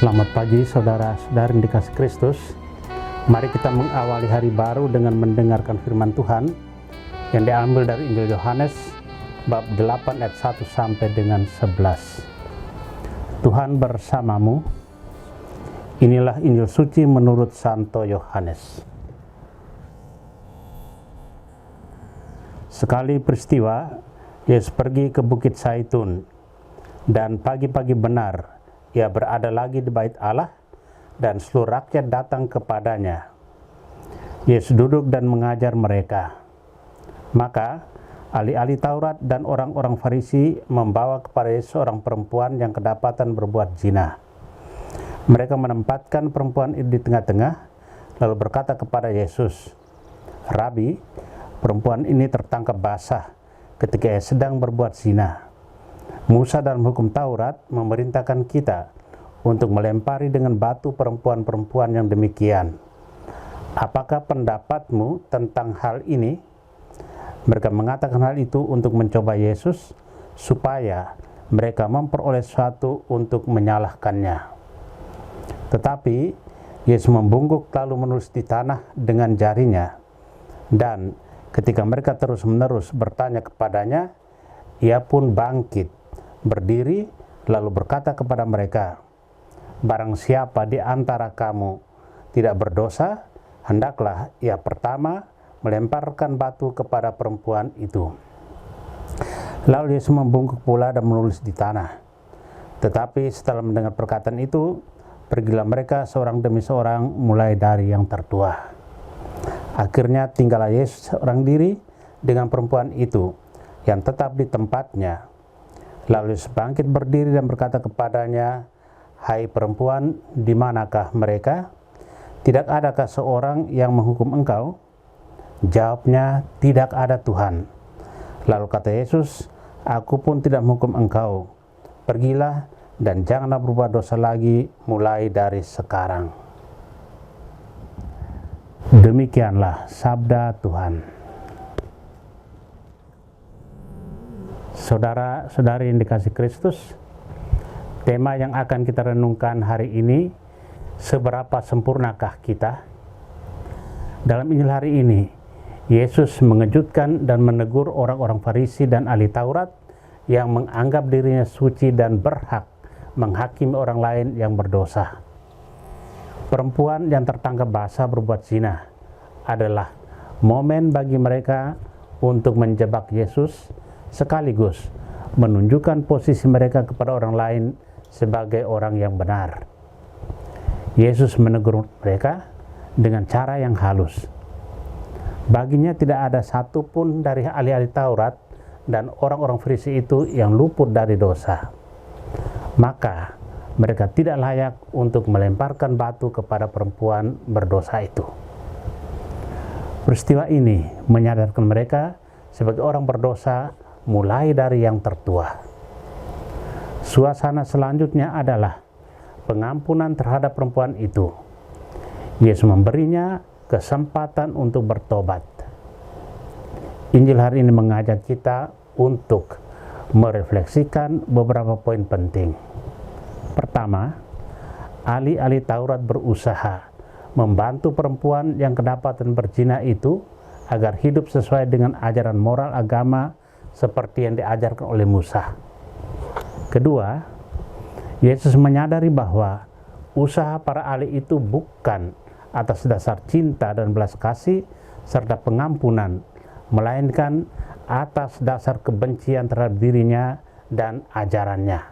Selamat pagi saudara-saudari yang dikasih Kristus. Mari kita mengawali hari baru dengan mendengarkan firman Tuhan yang diambil dari Injil Yohanes bab 8 ayat 1 sampai dengan 11. Tuhan bersamamu. Inilah Injil suci menurut Santo Yohanes. Sekali peristiwa, Yesus pergi ke Bukit Zaitun, dan pagi-pagi benar ia berada lagi di bait Allah, dan seluruh rakyat datang kepadanya. Yesus duduk dan mengajar mereka. Maka ahli-ahli Taurat dan orang-orang Farisi membawa kepada Yesus seorang perempuan yang kedapatan berbuat zina. Mereka menempatkan perempuan itu di tengah-tengah, lalu berkata kepada Yesus, "Rabi, perempuan ini tertangkap basah ketika ia sedang berbuat zina. Musa dalam hukum Taurat memerintahkan kita untuk melempari dengan batu perempuan-perempuan yang demikian. Apakah pendapatmu tentang hal ini?" Mereka mengatakan hal itu untuk mencoba Yesus, supaya mereka memperoleh sesuatu untuk menyalahkannya. Tetapi Yesus membungkuk lalu menulis di tanah dengan jarinya, dan ketika mereka terus-menerus bertanya kepadanya, ia pun bangkit, berdiri, lalu berkata kepada mereka, "Barang siapa di antara kamu tidak berdosa, hendaklah ia pertama melemparkan batu kepada perempuan itu." Lalu Yesus membungkuk pula dan menulis di tanah. Tetapi setelah mendengar perkataan itu, pergilah mereka seorang demi seorang, mulai dari yang tertua. Akhirnya tinggallah Yesus seorang diri dengan perempuan itu yang tetap di tempatnya. Lalu Yesus bangkit berdiri dan berkata kepadanya, "Hai perempuan, di manakah mereka? Tidak adakah seorang yang menghukum engkau?" Jawabnya, "Tidak ada, Tuhan." Lalu kata Yesus, "Aku pun tidak menghukum engkau. Pergilah dan janganlah berbuat dosa lagi mulai dari sekarang." Demikianlah sabda Tuhan. Saudara-saudari yang dikasih Kristus, tema yang akan kita renungkan hari ini, seberapa sempurnakah kita? Dalam Injil hari ini, Yesus mengejutkan dan menegur orang-orang Farisi dan ahli Taurat yang menganggap dirinya suci dan berhak menghakimi orang lain yang berdosa. Perempuan yang tertangkap basah berbuat zina adalah momen bagi mereka untuk menjebak Yesus, sekaligus menunjukkan posisi mereka kepada orang lain sebagai orang yang benar. Yesus menegur mereka dengan cara yang halus. Baginya tidak ada satupun dari ahli-ahli Taurat dan orang-orang Farisi itu yang luput dari dosa. Maka mereka tidak layak untuk melemparkan batu kepada perempuan berdosa itu. Peristiwa ini menyadarkan mereka sebagai orang berdosa mulai dari yang tertua. Suasana selanjutnya adalah pengampunan terhadap perempuan itu. Yesus memberinya kesempatan untuk bertobat. Injil hari ini mengajak kita untuk merefleksikan beberapa poin penting. Pertama, ahli-ahli Taurat berusaha membantu perempuan yang kedapatan berzina itu agar hidup sesuai dengan ajaran moral agama seperti yang diajarkan oleh Musa. Kedua, Yesus menyadari bahwa usaha para ahli itu bukan atas dasar cinta dan belas kasih serta pengampunan, melainkan atas dasar kebencian terhadap dirinya dan ajarannya.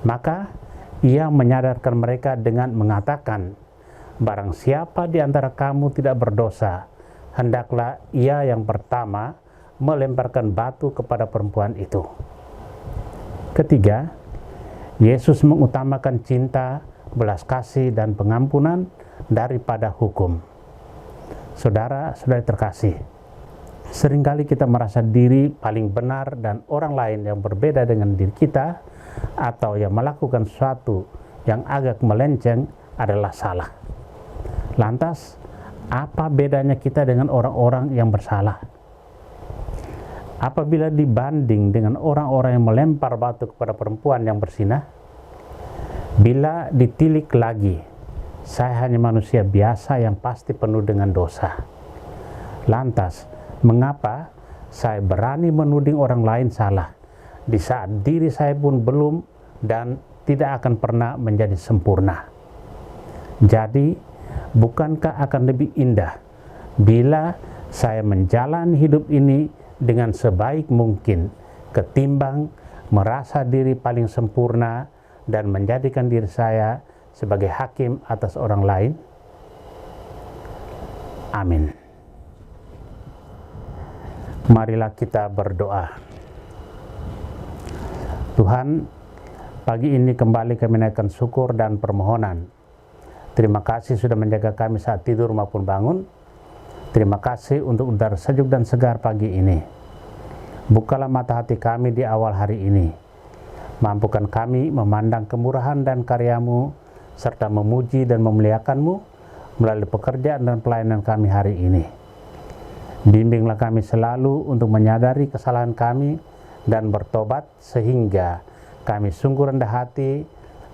Maka ia menyadarkan mereka dengan mengatakan, "Barang siapa di antara kamu tidak berdosa, hendaklah ia yang pertama melemparkan batu kepada perempuan itu." Ketiga, Yesus mengutamakan cinta, belas kasih, dan pengampunan daripada hukum. Saudara-saudari terkasih, seringkali kita merasa diri paling benar dan orang lain yang berbeda dengan diri kita atau yang melakukan sesuatu yang agak melenceng adalah salah. Lantas, apa bedanya kita dengan orang-orang yang bersalah? Apabila dibanding dengan orang-orang yang melempar batu kepada perempuan yang berzina, Bila ditilik lagi, saya hanya manusia biasa yang pasti penuh dengan dosa. Lantas, mengapa saya berani menuding orang lain salah, di saat diri saya pun belum dan tidak akan pernah menjadi sempurna? Jadi, bukankah akan lebih indah bila saya menjalani hidup ini dengan sebaik mungkin, ketimbang merasa diri paling sempurna dan menjadikan diri saya sebagai hakim atas orang lain? Amin. Marilah kita berdoa. Tuhan, pagi ini kembali kami naikkan syukur dan permohonan. Terima kasih sudah menjaga kami saat tidur maupun bangun. Terima kasih untuk udara sejuk dan segar pagi ini. Bukalah mata hati kami di awal hari ini. Mampukan kami memandang kemurahan dan karya-Mu, serta memuji dan memuliakan-Mu melalui pekerjaan dan pelayanan kami hari ini. Bimbinglah kami selalu untuk menyadari kesalahan kami dan bertobat, sehingga kami sungguh rendah hati,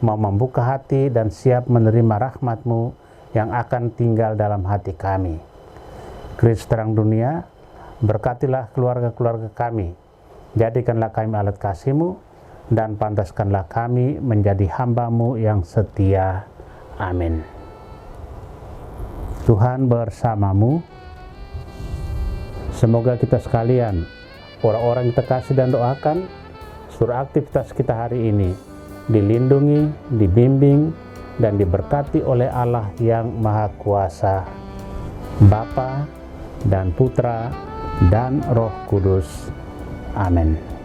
mau membuka hati dan siap menerima rahmat-Mu yang akan tinggal dalam hati kami. Kristus terang dunia, berkatilah keluarga-keluarga kami, jadikanlah kami alat kasih-Mu, dan pantaskanlah kami menjadi hamba-Mu yang setia. Amin. Tuhan bersamamu. Semoga kita sekalian, orang-orang yang kita kasih dan doakan, seluruh aktivitas kita hari ini dilindungi, dibimbing, dan diberkati oleh Allah yang Maha Kuasa, Bapa dan Putra dan Roh Kudus. Amin.